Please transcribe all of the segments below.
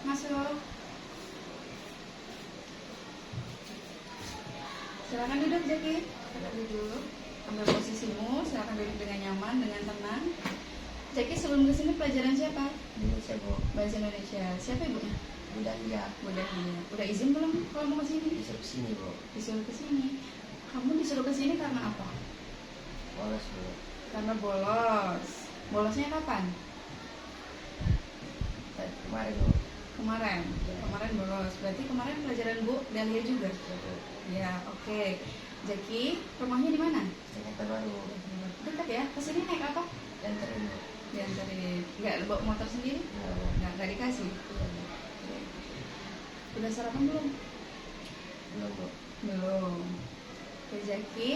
masuk. Silakan duduk, Jaki. Silakan duduk. Ambil posisimu, silakan duduk dengan nyaman, dengan tenang. Jaki, sebelum kesini pelajaran siapa? Indonesia, Bu. Bahasa Indonesia. Siapa ibunya? Bunda Lia. Bunda Lia. Udah izin belum kalau mau kesini? Disuruh sini, Bu. Disuruh kesini. Kamu disuruh kesini karena apa? Bolos, Bu. Karena bolos. Bolosnya kapan? Kemarin, Bu. Kemarin. Kemarin bolos. Berarti kemarin pelajaran Bu Dahlia juga. Ya, Bu. Ya, oke. Jaki, rumahnya di mana? Jakarta Baru. Dekat ya. Kesini naik apa? Dianterin, Bu. Diantarin. Nggak bawa motor sendiri? Ya, Bu. Nggak dikasih. Iya, Bu. Oke. Udah sarapan belum? Belum, Bu. Belum. Oke, Jaki,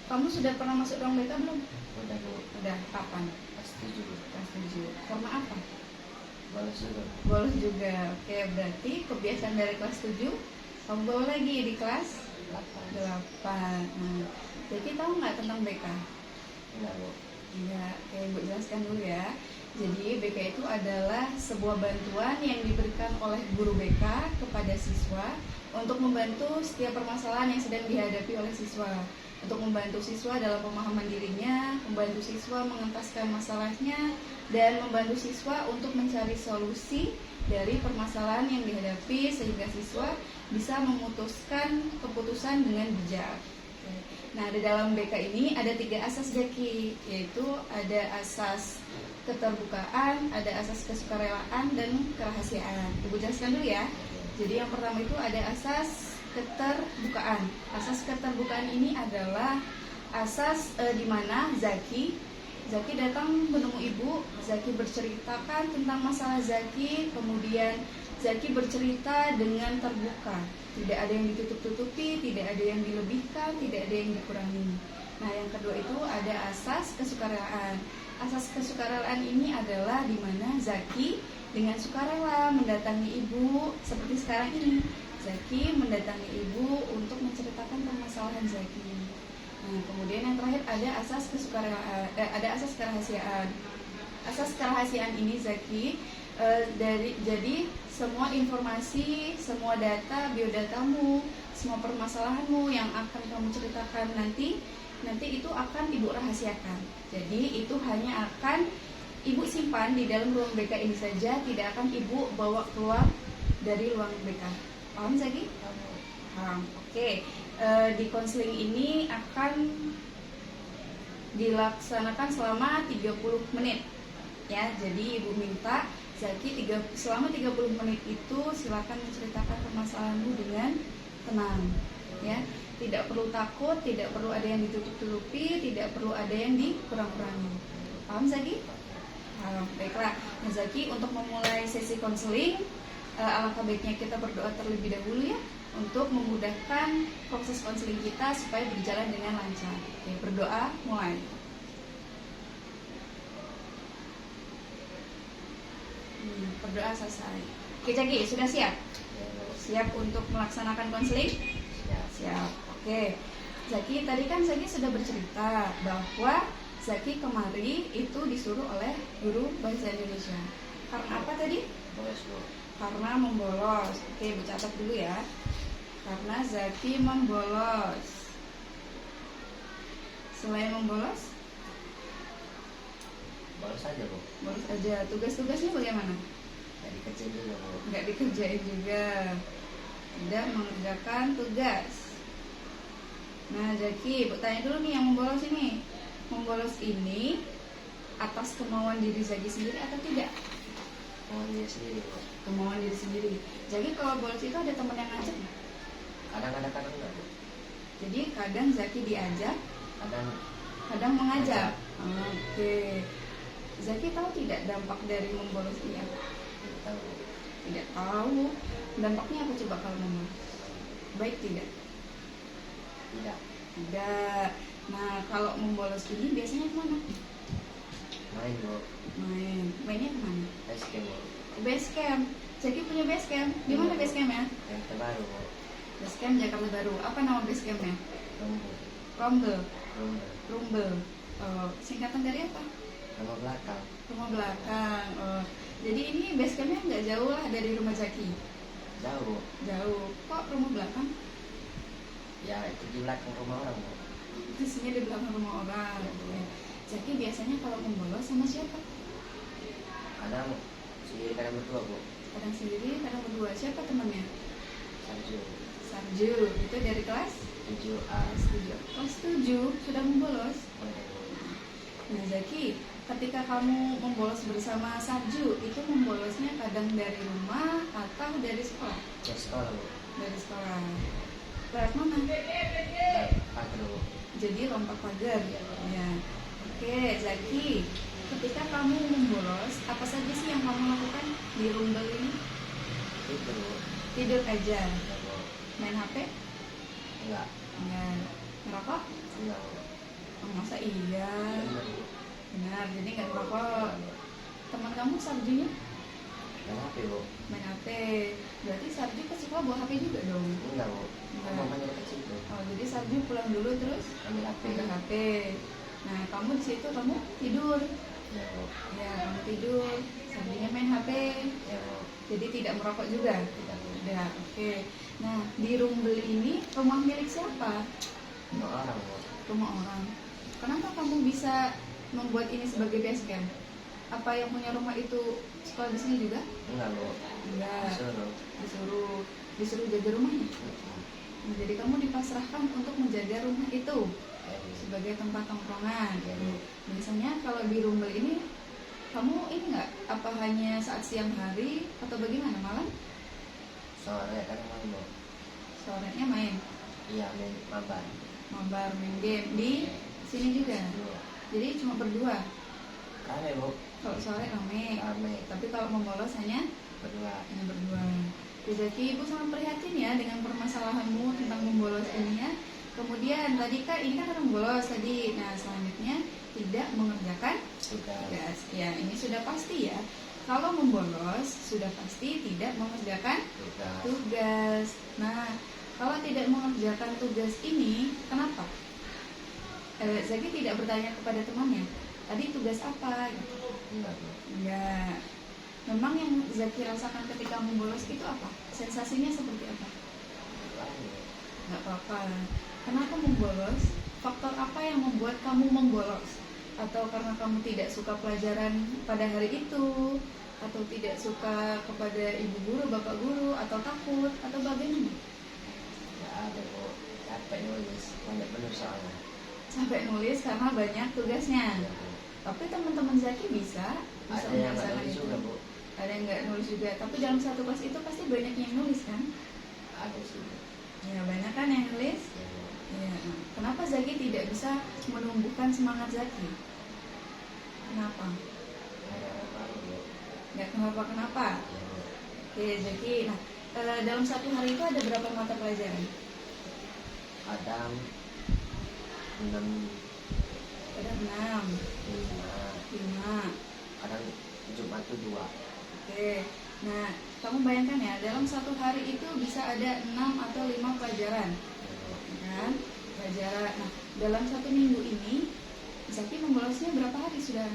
kamu sudah pernah masuk ruang BK belum? Udah, Bu. Udah. Kapan? Pas 7. Kelas 7. Karena apa? Bolos juga. Bolos juga. Oke, berarti kebiasaan dari kelas 7 kamu bawa lagi di kelas 8. Nah, Jaki tahu nggak tentang BK? Enggak, Bu. Iya, oke, Ibu jelaskan dulu ya. Jadi BK itu adalah sebuah bantuan yang diberikan oleh guru BK kepada siswa untuk membantu setiap permasalahan yang sedang dihadapi oleh siswa. Untuk membantu siswa dalam pemahaman dirinya, membantu siswa mengentaskan masalahnya, dan membantu siswa untuk mencari solusi dari permasalahan yang dihadapi sehingga siswa bisa memutuskan keputusan dengan bijak. Nah, di dalam BK ini ada 3 asas, Jaki, yaitu ada asas keterbukaan, ada asas kesukarelaan, dan kerahasiaan. Ibu jelaskan dulu ya. Jadi yang pertama itu ada asas keterbukaan. Asas keterbukaan ini adalah asas di mana Zaki datang menemui ibu. Zaki berceritakan tentang masalah Zaki, kemudian Zaki bercerita dengan terbuka. Tidak ada yang ditutup-tutupi, tidak ada yang dilebihkan, tidak ada yang dikurangi. Nah, yang kedua itu ada asas kesukarelaan. Asas kesukarelaan ini adalah di mana Zaki dengan sukarela mendatangi ibu seperti sekarang ini. Zaki mendatangi ibu untuk menceritakan permasalahan Zaki. Nah, kemudian yang terakhir ada asas kesukarelaan, ada asas kerahasiaan. Asas kerahasiaan ini, Zaki, jadi semua informasi, semua data, biodatamu, semua permasalahanmu yang akan kamu ceritakan nanti itu akan ibu rahasiakan. Jadi itu hanya akan ibu simpan di dalam ruang BK ini saja, tidak akan ibu bawa keluar dari ruang BK. Paham, Zaki? Paham. Oke. Di konseling ini akan dilaksanakan selama 30 menit. Ya, jadi ibu minta Zaki selama 30 menit itu silakan menceritakan permasalahanmu dengan tenang. Ya, tidak perlu takut, tidak perlu ada yang ditutup-tutupi, tidak perlu ada yang dikurang-kurangi. Paham, Zaki? Baiklah. Nah, Zaki, untuk memulai sesi konseling, alangkah baiknya kita berdoa terlebih dahulu ya, untuk memudahkan proses konseling kita supaya berjalan dengan lancar. Oke, berdoa, mulai. Berdoa selesai. Oke, Zaki, sudah siap? Siap untuk melaksanakan konseling? Siap. Oke. Zaki, tadi kan Zaki sudah bercerita bahwa Zaki kemari itu disuruh oleh guru bahasa Indonesia. Karena apa tadi? Bolos, Bu. Karena membolos. Oke, Bu catat dulu ya. Karena Zaki membolos. Selain membolos? Bolos aja, Bu. Bolos aja. Tugas-tugasnya bagaimana? Nggak dikerjain juga, Bu. Nggak dikerjain juga. Tidak mengerjakan tugas. Nah, Zaki, Bu tanya dulu nih yang membolos ini. Membolos ini atas kemauan diri Zaki sendiri atau tidak? Kemauan dia sendiri, Bu. Kemauan diri sendiri. Jadi kalau bolos itu ada teman yang ngajak nggak? Kadang-kadang enggak, Bu. Jadi kadang Zaki diajak, Kadang mengajak. Oke. Zaki tahu tidak dampak dari membolos ini apa? tidak tahu, Bu. Tidak tahu. Dampaknya apa coba kalau membolos? Baik tidak? Tidak. Tidak. Nah, kalau membolos ini biasanya kemana? Main, Bu. Mainnya kemana? Basecamp, Bu. Base camp. Zaki punya base camp. Di mana base camp ya? Yang terbaru, Bu. Base camp Jakarta Baru. Apa nama base campnya? Rumble. Rumble. Singkatan dari apa? Nama belakang. Rumah belakang. Jadi ini base campnya nggak jauh lah dari rumah Zaki. Jauh. Jauh. Kok rumah belakang? Ya itu di belakang rumah orang bu. Isinya di belakang rumah orang. Ya. Zaki biasanya kalau membolos sama siapa? Kadang sendiri, kadang berdua bu. Kadang sendiri, kadang berdua. Siapa temannya? Sarju. Sarju. Itu dari kelas 7A. Kelas 7 sudah membolos. Nah Zaki, ketika kamu membolos bersama Sarju, itu membolosnya kadang dari rumah atau dari sekolah? Ya sekolah bu. Dari sekolah. Lewat mana? Pagar bu. Jadi lompat pagar. Ya. Oke, Zaki. Ketika kamu membolos, apa saja sih yang kamu lakukan di rombel ini? Itu bu. Tidur aja. Ya bu. Main HP? Enggak. Enggak. Ngerokok? Enggak bu. Oh, masa iya? Bener bu. Benar, jadi nggak ngerokok. Teman kamu Sarjunya Main HP bu. main HP. Berarti Sarju ke sekolah bawa HP juga dong? Enggak bu. Enggak. Mamanya dekat situ. Oh, jadi Sarju pulang dulu terus Ambil HP. pegang HP. Nah, kamu di situ kamu tidur. Ya bu. Ya, kamu tidur. Sarjunya main HP. Ya bu. Jadi tidak merokok juga. Tidak bu. Udah, oke. Nah, di Rumbel ini rumah milik siapa? Rumah orang bu. Rumah orang. Kenapa kamu bisa membuat ini sebagai base camp? Apa yang punya rumah itu sekolah di sini juga? Enggak bu. Enggak. Disuruh. Disuruh jaga rumahnya. Mm-mm. Nah, jadi kamu dipasrahkan untuk menjaga rumah itu Ya bu. sebagai tempat tongkrongan. Ya bu. Biasanya kalau di Rumbel ini kamu ini nggak apa hanya saat siang hari atau bagaimana malam? Sore kadang malam bu. Sorenya main Iya main mabar. mabar main game di sini juga. Dua. Jadi cuma berdua. Rame bu. Kalau sore rame. Rame. Tapi kalau membolos hanya Berdua. berdua. Jadi ibu sangat prihatin ya dengan permasalahanmu tentang membolos ini ya. Kemudian tadi kan ini kan orang bolos tadi. Nah selanjutnya tidak mengerjakan Tugas. tugas. Ya ini sudah pasti ya. Kalau membolos sudah pasti tidak mengerjakan Tugas. tugas. Nah kalau tidak mengerjakan tugas ini kenapa? Zaki tidak bertanya kepada temannya. Tadi tugas apa? Gitu. Enggak bu. Enggak. Memang yang Zaki rasakan ketika membolos itu apa? Sensasinya seperti apa? Lain bu. Enggak apa-apa. Kenapa membolos? Faktor apa yang membuat kamu membolos? Atau karena kamu tidak suka pelajaran pada hari itu? Atau tidak suka kepada ibu guru, bapak guru? Atau takut? Atau bagaimana? Enggak ada bu. Capek nulis. Banyak bener soalnya. Sampai nulis karena banyak tugasnya. Ya bu. Tapi teman-teman Zaki bisa Ada yang nggak melaksanakan nulis itu. juga bu. Ada yang nggak nulis juga. Tapi dalam satu kelas itu pasti banyak yang nulis kan? Ada sih bu. Ya banyak kan yang nulis. Ya bu. Ya. Kenapa Zaki tidak bisa menumbuhkan semangat Zaki? Kenapa? Ada orang baru bu. Nggak kenapa-kenapa. Ya bu. Oke Zaki. Nah dalam satu hari itu ada berapa mata pelajaran? Kadang 6, Ada 6, 5. 5. Kadang Jumat tuh 2. Oke. Nah kamu bayangkan ya dalam satu hari itu bisa ada 6 atau 5 pelajaran. Ya bu. Kan pelajaran. Nah dalam satu minggu ini Zaki membolosnya berapa hari sudah?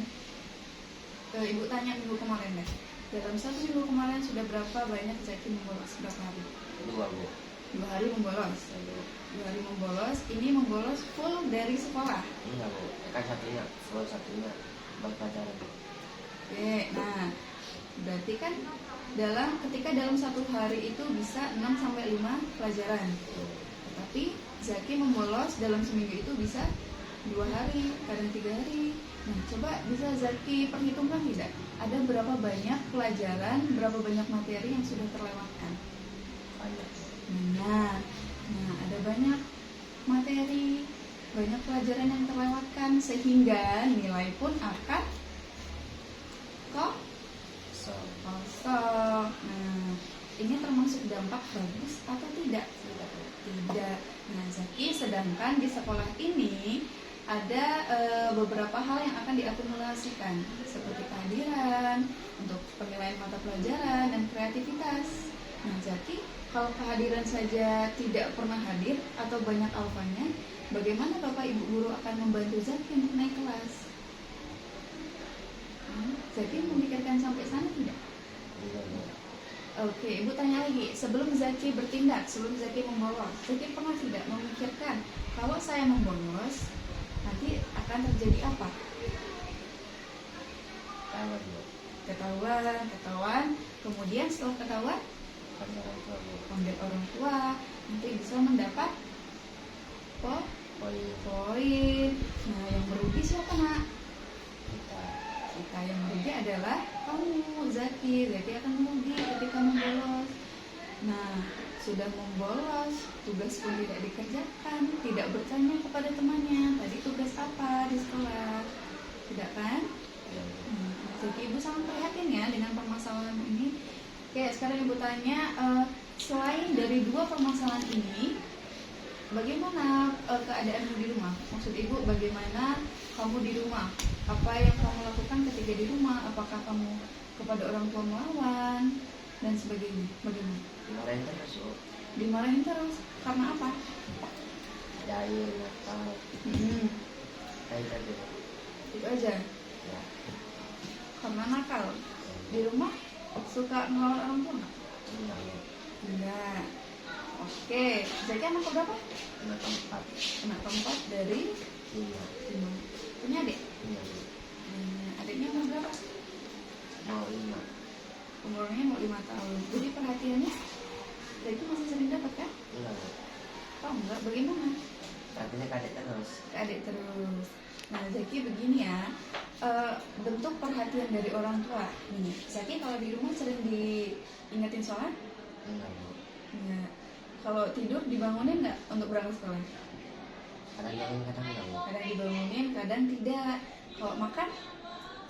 Ibu tanya minggu kemarin deh. Dalam satu minggu kemarin sudah berapa banyak Zaki membolos? Berapa hari? 2 bu. 2 hari membolos. Ya bu. 2 hari membolos. Ini membolos full dari sekolah. Enggak bu. Kan satunya full, satunya buat pelajaran bu. Oke. Nah berarti kan ketika dalam satu hari itu bisa 6 sampai 5 pelajaran. Ya. Tapi Zaki membolos dalam seminggu itu bisa 2 hari, kadang 3 hari. Nah, coba bisa Zaki perhitungkan tidak? Ada berapa banyak pelajaran, berapa banyak materi yang sudah terlewatkan? Banyak bu. Nah, ada banyak materi, banyak pelajaran yang terlewatkan sehingga nilai pun akan So. kosong. Nah, ini termasuk dampak bagus atau tidak? Tidak bu. Tidak. Nah, Zaki sedangkan di sekolah ini ada beberapa hal yang akan diakumulasikan seperti kehadiran, untuk penilaian mata pelajaran dan kreativitas. Nah, Zaki kalau kehadiran saja tidak pernah hadir atau banyak alfanya, bagaimana Bapak Ibu guru akan membantu Zaki untuk naik kelas? Zaki memikirkan sampai sana tidak? Oke, Ibu tanya lagi. Sebelum Zaki bertindak, sebelum Zaki membolos, Zaki pernah tidak memikirkan kalau saya membolos nanti akan terjadi apa? Tahu bu. Ketahuan. Kemudian setelah ketahuan, Panggil orang tua bu. panggil orang tua, nanti bisa mendapat poin. Nah, yang merugi siapa nak? Kita. Kita yang merugi adalah kamu, Zaki akan merugi ketika membolos. Nah, sudah membolos, tugas pun tidak dikerjakan, tidak bertanya kepada temannya, tadi tugas apa di sekolah, tidak kan? Ya bu. Jadi Ibu sangat prihatin ya dengan permasalahan ini. Oke, sekarang Ibu tanya, selain dari dua permasalahan ini, bagaimana keadaanmu di rumah? Maksud Ibu, bagaimana kamu di rumah? Apa yang kamu lakukan ketika di rumah? Apakah kamu kepada orang tua melawan dan sebagainya? Bagaimana? Kemarin terus bu. Dimarahin terus karena apa? Jahil nakal. Kayak tadi bu. Itu aja. Ya. Karena nakal. Di rumah suka ngelawan orang tua nggak? Enggak bu. Enggak. Oke, Zaki anak berapa? Anak keempat. Anak keempat dari 5. 5. Punya adik? Iya bu. Adiknya umur berapa? Mau 5. Umurnya mau 5 tahun. Jadi perhatiannya Zaki masih sering dapat kan? Enggak bu. Oh enggak, bagaimana? Artinya kadek terus. Ke adik terus. Nah, Zaki begini ya, bentuk perhatian dari orang tua. Nih, Zaki kalau di rumah sering diingetin sholat? Enggak bu. Enggak. Kalau tidur dibangunin nggak untuk berangkat sekolah? Kadang jangan kadang enggak bu. Kadang dibangunin, kadang tidak. Kalau makan,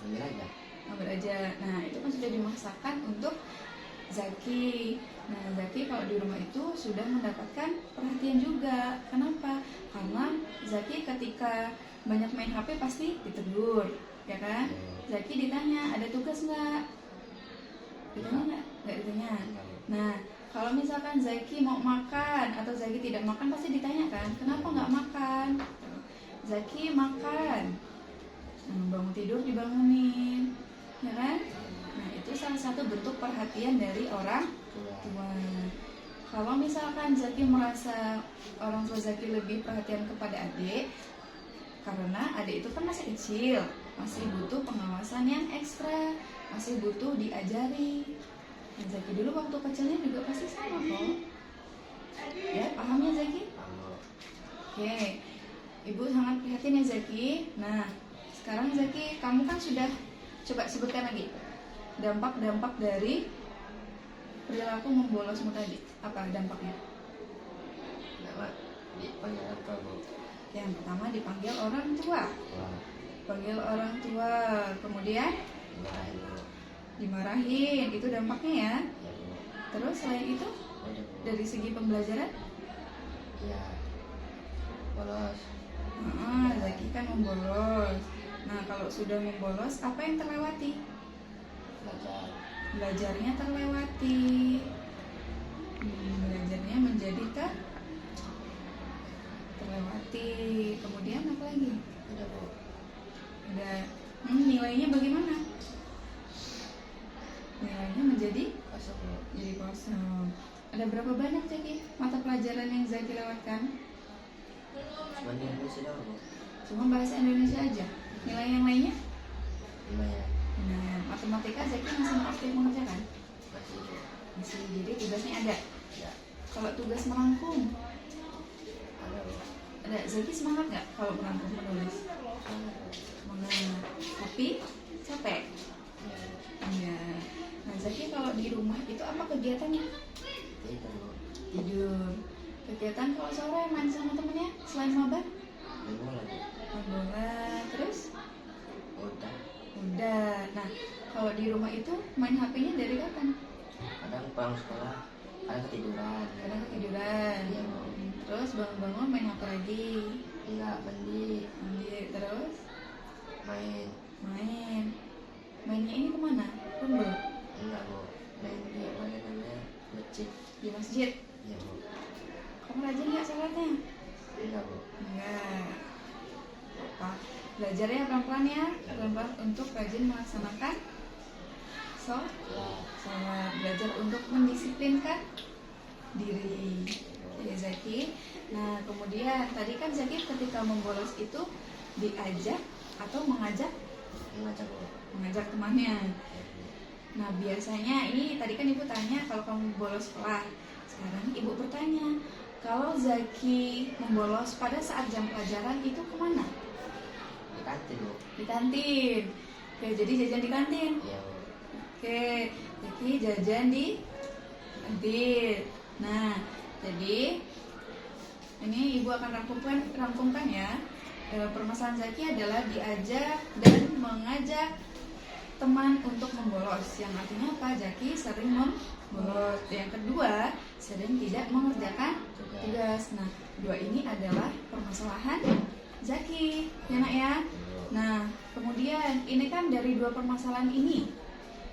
Ambil aja. ambil aja. Nah, itu kan sudah dimasakan untuk Zaki. Nah, Zaki kalau di rumah itu sudah mendapatkan perhatian juga. Kenapa? Karena Zaki ketika banyak main HP pasti ditegur, ya kan? Zaki ditanya, ada tugas nggak? Ditanya nggak? Nggak ditanya. Enggak bu. Nah, kalau misalkan Zaki mau makan atau Zaki tidak makan pasti ditanya kan, kenapa nggak makan? Zaki makan. Nah, bangun tidur dibangunin, ya kan? Nah, itu salah satu bentuk perhatian dari orang Tua. tua. Kalau misalkan Zaki merasa orang tua Zaki lebih perhatian kepada adik, karena adik itu kan masih kecil, masih butuh pengawasan yang ekstra, masih butuh diajari. Nah, Zaki dulu waktu kecilnya juga pasti sama kok. Ya, paham ya Zaki? Kamu. Oke, Ibu sangat prihatin ya Zaki. Nah, sekarang Zaki, kamu kan sudah, coba sebutkan lagi dampak-dampak dari perilaku membolosmu tadi. Apa dampaknya? Enggak dipanggil orang tua bu. Yang pertama dipanggil orang tua. Wah. Panggil orang tua, kemudian Dimarahin bu. dimarahin. Itu dampaknya ya. Ya bu. Terus selain itu, Udah bu. dari segi pembelajaran, Ya. Bolos. Zaki kan membolos. Nah, kalau sudah membolos, apa yang terlewati? Belajar. Belajarnya terlewati. Belajarnya menjadi terlewati. Kemudian apa lagi? Udah bu. Ada nilainya bagaimana? Nilainya menjadi Kosong bu. kosong. Ada berapa banyak Zaki mata pelajaran yang Zaki lewatkan? Cuma di Indonesia doang bu. Cuma bahasa Indonesia aja. Nilai yang lainnya? Lumayan. Nah, matematika Zaki masih aktif mengerjakan? Masih bu. Masih, jadi tugasnya ada. Ya. Kalau tugas merangkum, Ada bu. ada. Zaki semangat nggak kalau merangkum menulis? Semangat bu. Semangat. Tapi capek. Ya bu. Iya. Nah, Zaki kalau di rumah itu apa kegiatannya? Itu bu. Tidur. Kegiatan kalau sore main sama temennya selain mabar? Main bola bu. Main bola. Terus? Udah. Udah. Nah, kalau di rumah itu main HP-nya dari kapan? Kadang pulang sekolah. Kadang ketiduran. Kadang ketiduran. Iya bu. Terus bangun-bangun main HP lagi. Enggak mandi. Mandi. Terus Main. main. Mainnya ini kemana? Rumbel? Enggak bu. Main di mana namanya? Masjid. Di masjid. Ya bu. Kamu rajin nggak sholatnya? Enggak bu. Enggak. Apa? Belajarnya pelan-pelan ya, pelan-pelan untuk rajin melaksanakan Sholat, belajar untuk mendisiplinkan diri. Oke, Zaki. Nah, kemudian tadi kan Zaki ketika membolos itu diajak atau mengajak temannya. Nah, biasanya ini tadi kan Ibu tanya kalau kamu bolos sekolah. Sekarang Ibu bertanya, kalau Zaki membolos pada saat jam pelajaran itu kemana? Di kantin, Bu. Di kantin. Oke, jadi jajan di kantin. Iya, Bu. Oke, Zaki jajan di kantin. Nah, jadi ini Ibu akan rangkumkan ya. Permasalahan Zaki adalah diajak dan mengajak teman untuk membolos. Yang artinya apa? Zaki sering membolos. Yang kedua, sering tidak mengerjakan tugas. Nah, dua ini adalah permasalahan Zaki, ya nak ya. Nah, kemudian ini kan dari dua permasalahan ini.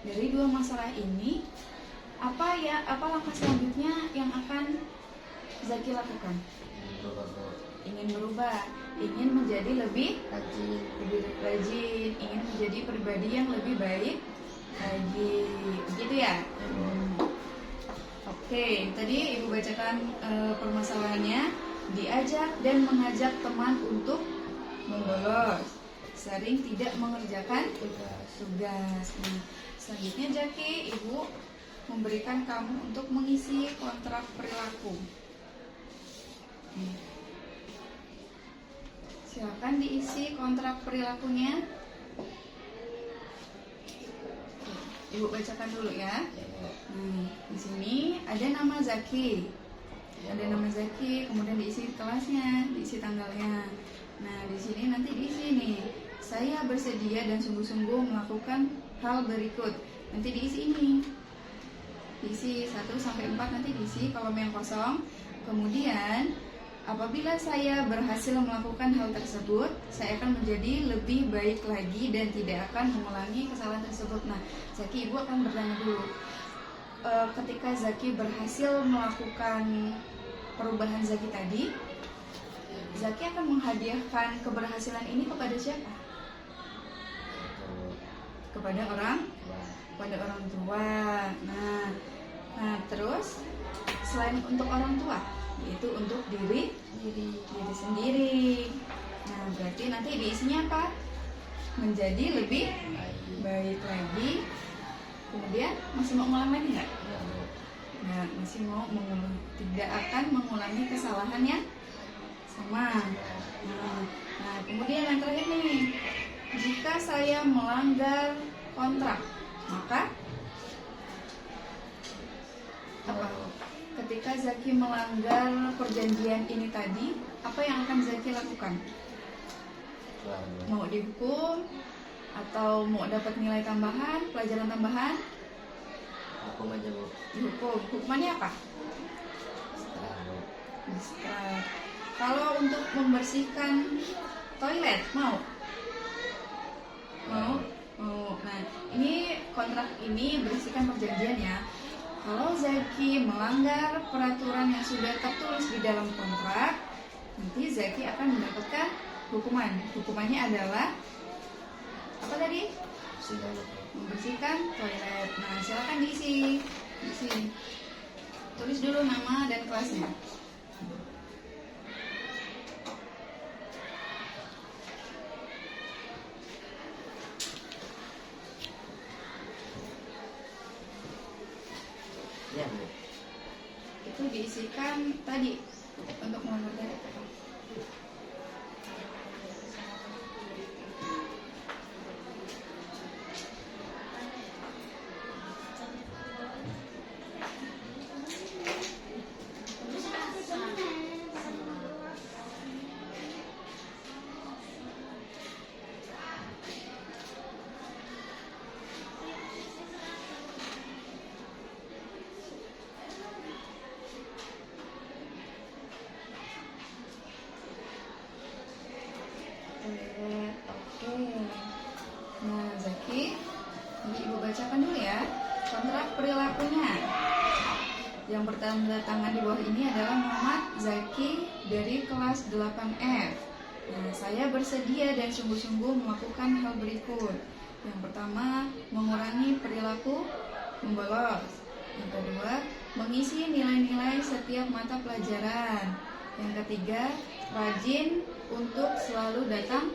Dari dua masalah ini, apa langkah selanjutnya yang akan Zaki lakukan? Ingin berubah, ingin menjadi lebih rajin, ingin menjadi pribadi yang lebih baik lagi, begitu ya? Oke, tadi Ibu bacakan permasalahannya, diajak dan mengajak teman untuk membolos, sering tidak mengerjakan tugas. Nah, selanjutnya Zaki, Ibu memberikan kamu untuk mengisi kontrak perilaku. Silakan diisi kontrak perilakunya. Ibu bacakan dulu ya. Di sini ada nama Zaki. Ada nama Zaki, kemudian diisi kelasnya, diisi tanggalnya. Nah, di sini nanti diisi nih. Saya bersedia dan sungguh-sungguh melakukan hal berikut. Nanti diisi ini. Diisi 1 sampai 4 nanti diisi kolom yang kosong. Kemudian apabila saya berhasil melakukan hal tersebut, saya akan menjadi lebih baik lagi dan tidak akan mengulangi kesalahan tersebut. Nah, Zaki, Ibu akan bertanya dulu. Ketika Zaki berhasil melakukan perubahan Zaki tadi, Zaki akan menghadiahkan keberhasilan ini kepada siapa? Kepada orang tua. Nah, terus selain untuk orang tua, yaitu untuk diri sendiri. Nah, berarti nanti diisinya apa? Menjadi lebih baik lagi. Kemudian masih mau ngulang lagi nggak? Nggak, masih mau mengulang. Tidak akan mengulangi kesalahan yang sama. Nah, kemudian yang terakhir nih, jika saya melanggar kontrak, maka apa? Ketika Zaki melanggar perjanjian ini tadi, apa yang akan Zaki lakukan? Mau dihukum atau mau dapat nilai tambahan, pelajaran tambahan? Hukum aja, Bu. Dihukum. Hukumannya apa? Disekat. Kalau untuk membersihkan toilet, mau? Mau? Nah, ini kontrak ini berisikan perjanjian ya. Kalau Zaki melanggar peraturan yang sudah tertulis di dalam kontrak, nanti Zaki akan mendapatkan hukuman. Hukumannya adalah apa tadi? Membersihkan toilet. Nah, silakan diisi. Tulis dulu nama dan kelasnya. Ya, Bu. Itu diisikan tadi untuk melanggar apa? Oke. Nah, Zaki, nanti Ibu bacakan dulu ya kontrak perilakunya. Yang bertanda di bawah ini adalah Muhammad Zaki dari kelas 8F. Nah, saya bersedia dan sungguh-sungguh melakukan hal berikut. Yang pertama, mengurangi perilaku membolos. Yang kedua, mengisi nilai-nilai setiap mata pelajaran. Yang ketiga, rajin untuk selalu datang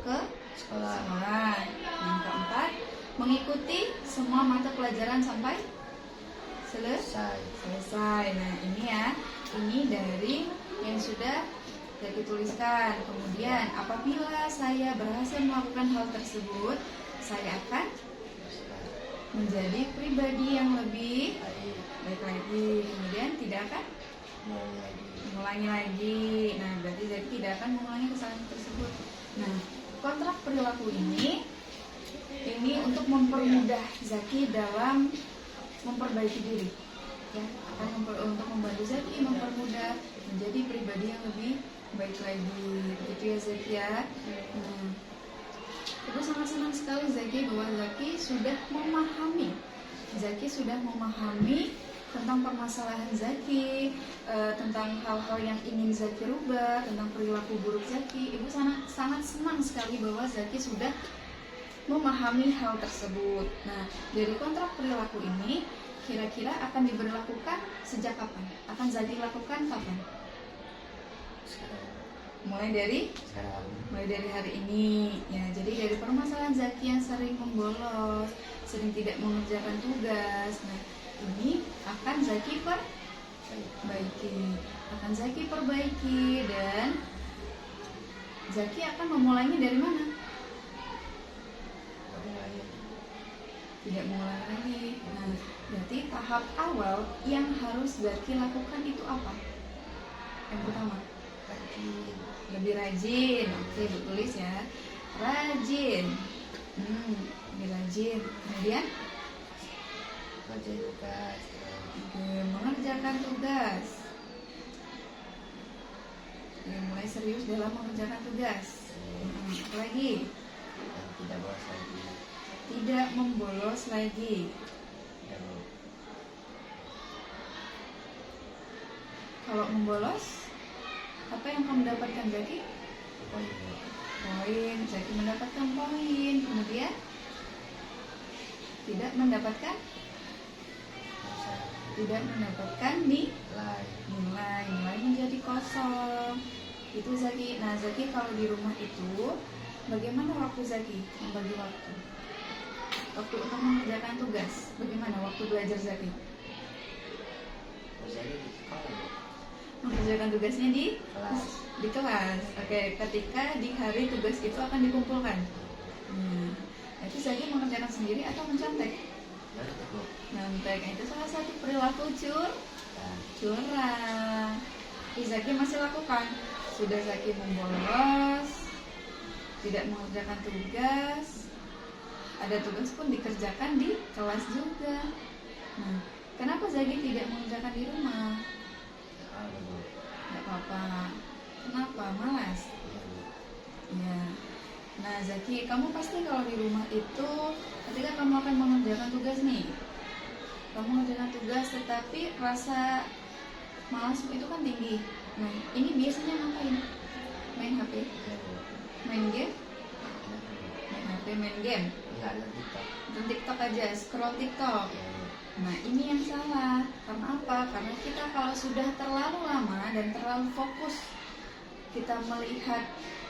ke sekolah. Yang keempat, mengikuti semua mata pelajaran sampai selesai. Nah, ini ya, ini dari yang sudah Zaki tuliskan. Kemudian, apabila saya berhasil melakukan hal tersebut, saya akan menjadi pribadi yang lebih baik lagi. Kemudian tidak akan mengulangi lagi. Nah, berarti Zaki tidak akan mengulangi kesalahan tersebut. Nah, kontrak perilaku ini untuk mempermudah Zaki dalam memperbaiki diri. Ya, akan untuk membantu Zaki mempermudah menjadi pribadi yang lebih baik lagi. Begitu ya Zaki ya. Ibu sangat senang sekali Zaki bahwa Zaki sudah memahami tentang permasalahan Zaki, tentang hal-hal yang ingin Zaki rubah, tentang perilaku buruk Zaki. Ibu sangat senang sekali bahwa Zaki sudah memahami hal tersebut. Nah, dari kontrak perilaku ini kira-kira akan diberlakukan sejak kapan? Akan Zaki lakukan kapan? Mulai dari hari ini ya. Jadi dari permasalahan Zaki yang sering membolos, sering tidak mengerjakan tugas, nah ini akan Zaki perbaiki dan Zaki akan memulainya dari mana? Tidak mengulangi lagi. Nah, berarti tahap awal yang harus Zaki lakukan itu apa? Yang pertama, lebih rajin. Oke, tulis ya, rajin. Lebih rajin. Kemudian mengerjakan tugas. Mulai serius dalam mengerjakan tugas. Apa lagi? Tidak membolos lagi. Kalau membolos, apa yang kamu dapatkan Zaki? Poin. Zaki mendapatkan poin. Kemudian tidak mendapatkan nilai menjadi kosong. Itu Zaki. Nah, Zaki kalau di rumah itu bagaimana waktu Zaki membagi waktu? Waktu untuk mengerjakan tugas, bagaimana waktu belajar Zaki? Mengerjakan tugasnya di kelas. Oke, ketika di hari tugas itu akan dikumpulkan. Itu Zaki mengerjakan sendiri atau mencontek? Contek. Itu salah satu perilaku curang. Zaki masih lakukan. Sudah Zaki membolos, tidak mengerjakan tugas, ada tugas pun dikerjakan di kelas juga. Nah, kenapa Zaki tidak mengerjakan di rumah? Gak apa-apa. Kenapa? Malas? Ya. Nah, Zaki, kamu pasti kalau di rumah itu ketika kamu akan mengerjakan tugas nih, kamu mengerjakan tugas tetapi rasa malasmu itu kan tinggi. Nah, ini biasanya ngapain? Main HP? Main game? Main HP, main game? Nonton TikTok aja, scroll TikTok. Nah, ini yang salah. Karena apa? Karena kita kalau sudah terlalu lama dan terlalu fokus kita melihat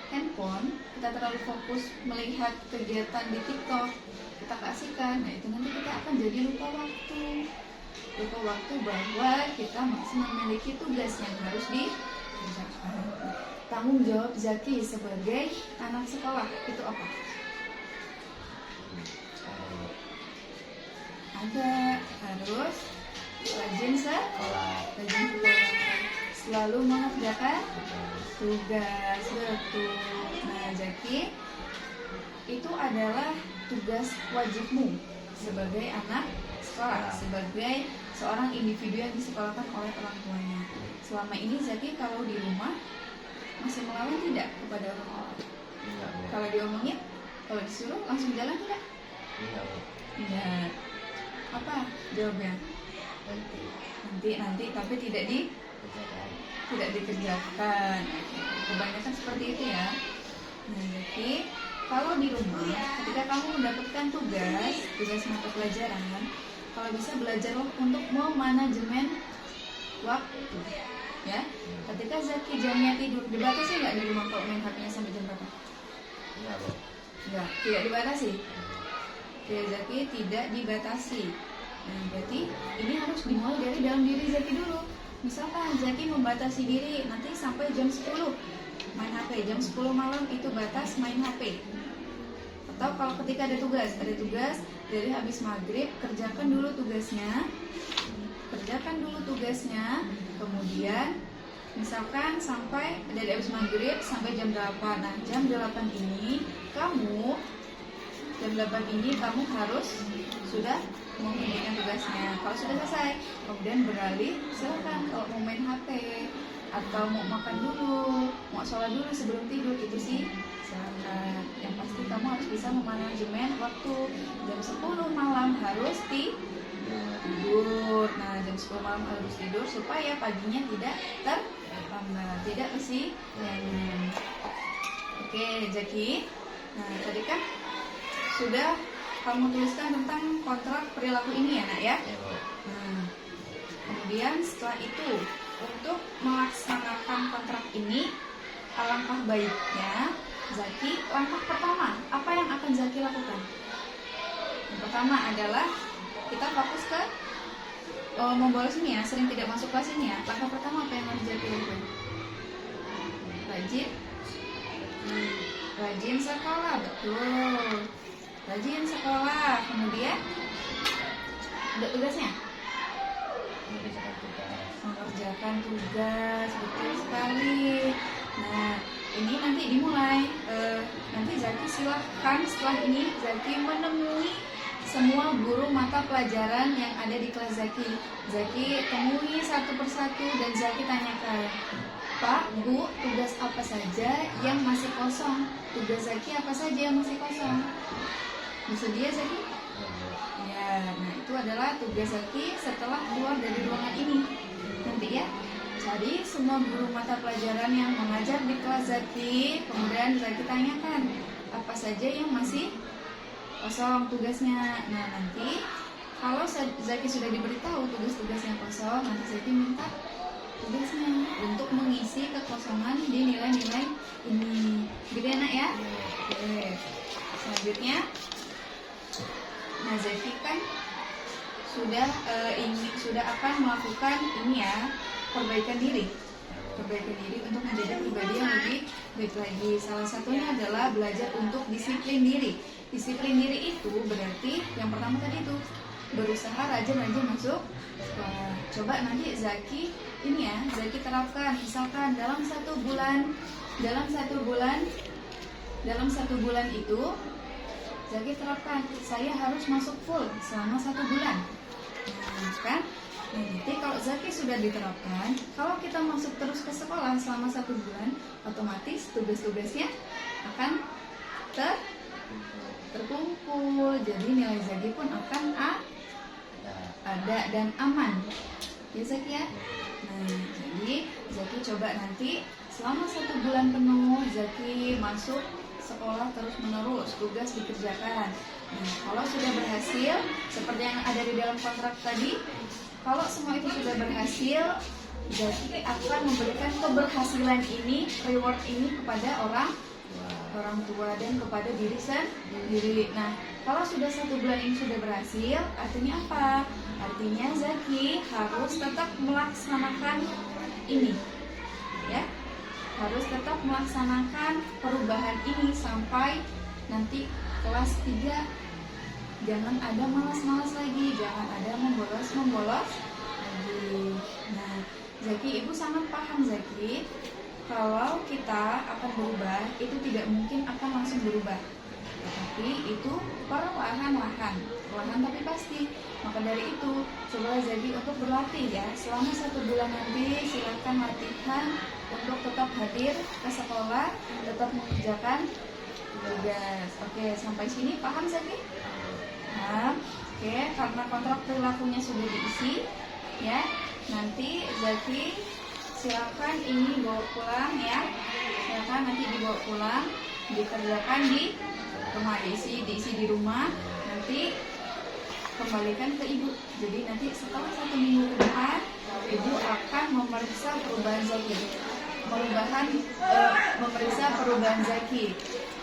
handphone, kita terlalu fokus melihat kegiatan di TikTok, kita kasihkan, nah itu nanti kita akan jadi lupa waktu bahwa kita masih memiliki tugas yang harus dikerjakan. Tanggung jawab Zaki sebagai anak sekolah itu apa? Ada, harus rajin sekolah, selalu mengerjakan tugas. Betul. Nah, Zaki, itu adalah tugas wajibmu sebagai anak sekolah, sebagai seorang individu yang disekolahkan oleh orang tuanya. Selama ini Zaki kalau di rumah masih melawan tidak kepada orang tua? Kalau diomongin, kalau disuruh langsung jalan tidak? Tidak. Apa jawabnya? Nanti, tapi tidak dikerjakan. Kebanyakan seperti itu ya. Nah, jadi kalau di rumah ketika kamu mendapatkan tugas mata pelajaran, kalau bisa belajarlah untuk memanajemen waktu, ya. Ketika Zaki jamnya tidur, dibatasi nggak di rumah kalau main HP-nya sampai jam berapa? Enggak, Bu. Enggak, tidak dibatasi. Oke, Zaki tidak dibatasi. Nah, berarti ini harus dimulai dari dalam diri Zaki dulu. Misalkan Zaki membatasi diri nanti sampai jam 10 main HP, jam 10 malam itu batas main HP. Atau kalau ketika ada tugas dari habis maghrib, kerjakan dulu tugasnya, kemudian misalkan sampai dari habis maghrib sampai jam 8. Nah, jam 8 ini kamu harus sudah mengerjakan tugasnya. Kalau sudah selesai, kemudian beralih, silakan kalau mau main HP atau mau makan dulu, mau sholat dulu sebelum tidur, itu sih silakan. Yang pasti kamu harus bisa memanajemen waktu. Jam 10 malam harus tidur. Nah, jam 10 malam harus tidur supaya paginya tidak terlambat, tidak kesiangan. Oke, Zaki. Nah, tadi kan sudah kamu tuliskan tentang kontrak perilaku ini ya, Nak ya. Ya, Bu. Nah, kemudian setelah itu untuk melaksanakan kontrak ini, alangkah baiknya Zaki, langkah pertama apa yang akan Zaki lakukan? Yang pertama adalah kita fokus ke membolos ini ya, sering tidak masuk kelas ini ya. Langkah pertama apa yang harus Zaki lakukan? Rajin sekolah, betul. Rajin sekolah, kemudian ada tugasnya. Mengerjakan tugas, betul sekali. Nah, ini nanti dimulai. Nanti Zaki silahkan setelah ini Zaki menemui semua guru mata pelajaran yang ada di kelas Zaki. Zaki temui satu persatu dan Zaki tanyakan, Pak, Bu, tugas apa saja yang masih kosong? Tugas Zaki apa saja yang masih kosong? Bersedia Zaki? Ya, nah itu adalah tugas Zaki setelah keluar dari ruangan ini. Nanti ya, cari semua guru mata pelajaran yang mengajar di kelas Zaki, kemudian Zaki tanyakan apa saja yang masih kosong tugasnya. Nah, nanti kalau Zaki sudah diberitahu tugas-tugas yang kosong, nanti Zaki minta tugasnya untuk mengisi kekosongan di nilai-nilai ini. Gitu ya, Nak ya? Oke. Selanjutnya, nah Zaki kan sudah akan melakukan ini ya, perbaikan diri untuk menjadi pribadi yang lebih baik lagi. Salah satunya adalah belajar untuk disiplin diri. Disiplin diri itu berarti yang pertama tadi itu berusaha rajin-rajin masuk sekolah. Coba nanti Zaki ini ya, Zaki terapkan. Misalkan dalam satu bulan itu Zaki terapkan, saya harus masuk full selama 1 bulan. Nah, kan? Nanti kalau Zaki sudah diterapkan, kalau kita masuk terus ke sekolah selama 1 bulan, otomatis tugas-tugasnya akan terkumpul. Jadi nilai Zaki pun akan ada dan aman. Ya Zaki ya? Nah, jadi Zaki coba nanti selama 1 bulan penuh Zaki masuk sekolah terus menerus, tugas dikerjakan. Nah, kalau sudah berhasil seperti yang ada di dalam kontrak tadi, kalau semua itu sudah berhasil, Zaki akan memberikan keberhasilan ini, reward ini kepada orang tua dan kepada diri sendiri. Nah, kalau sudah 1 bulan ini sudah berhasil, artinya apa? Artinya Zaki harus tetap melaksanakan ini, ya. Harus tetap melaksanakan perubahan ini sampai nanti kelas 3. Jangan ada malas-malas lagi, jangan ada membolos lagi. Nah, Zaki, Ibu sangat paham Zaki, kalau kita akan berubah itu tidak mungkin akan langsung berubah, tetapi itu perlahan-lahan tapi pasti. Maka dari itu, coba Zaki untuk berlatih ya. Selama 1 bulan nanti silakan latihan untuk tetap hadir ke sekolah, tetap mengerjakan tugas. Oke, sampai sini paham Zaki? Paham? Oke, karena kontrak perilakunya sudah diisi, ya. Nanti Zaki silakan ini bawa pulang ya. Silakan nanti dibawa pulang. dikerjakan di rumah, diisi di rumah, nanti kembalikan ke ibu. Jadi nanti setelah 1 minggu ke depan, ibu akan memeriksa perubahan zaki, memeriksa perubahan zaki.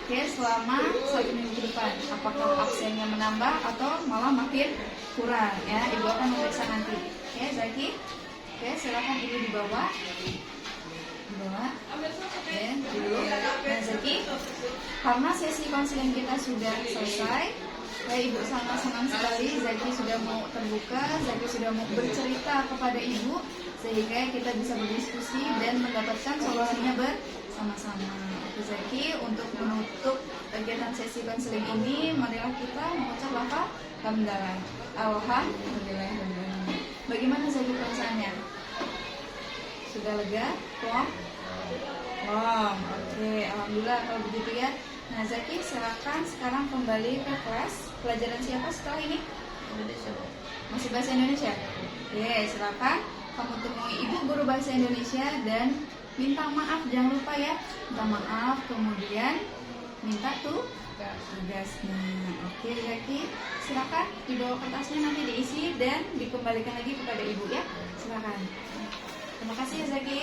Oke, selama 1 minggu ke depan, apakah absennya menambah atau malah makin kurang ya, ibu akan memeriksa nanti. Oke, Zaki. Oke, silakan ibu dibawa. Oke, dulu. Nah, Zaki, karena sesi konseling kita sudah selesai, ya, ibu sangat senang sekali Zaki sudah mau terbuka, Zaki sudah mau bercerita kepada ibu, sehingga kita bisa berdiskusi dan mendapatkan solusinya bersama-sama. Oke, Zaki, untuk menutup kegiatan sesi konseling ini, marilah kita mengucap lafaz hamdalah. Alhamdulillah. Bagaimana Zaki perasaannya? Sudah lega? Plong? Oke, alhamdulillah kalau begitu ya. Nah, Zaki, silakan sekarang kembali ke kelas. Pelajaran siapa setelah ini? Indonesia, Bu. Masih bahasa Indonesia? Oke, silakan kamu temui ibu guru bahasa Indonesia dan minta maaf, jangan lupa ya. Minta maaf, kemudian minta tugasnya. Oke, Zaki, silakan dibawa kertasnya, nanti diisi dan dikembalikan lagi kepada ibu ya. Silakan. Terima kasih ya, Zaki.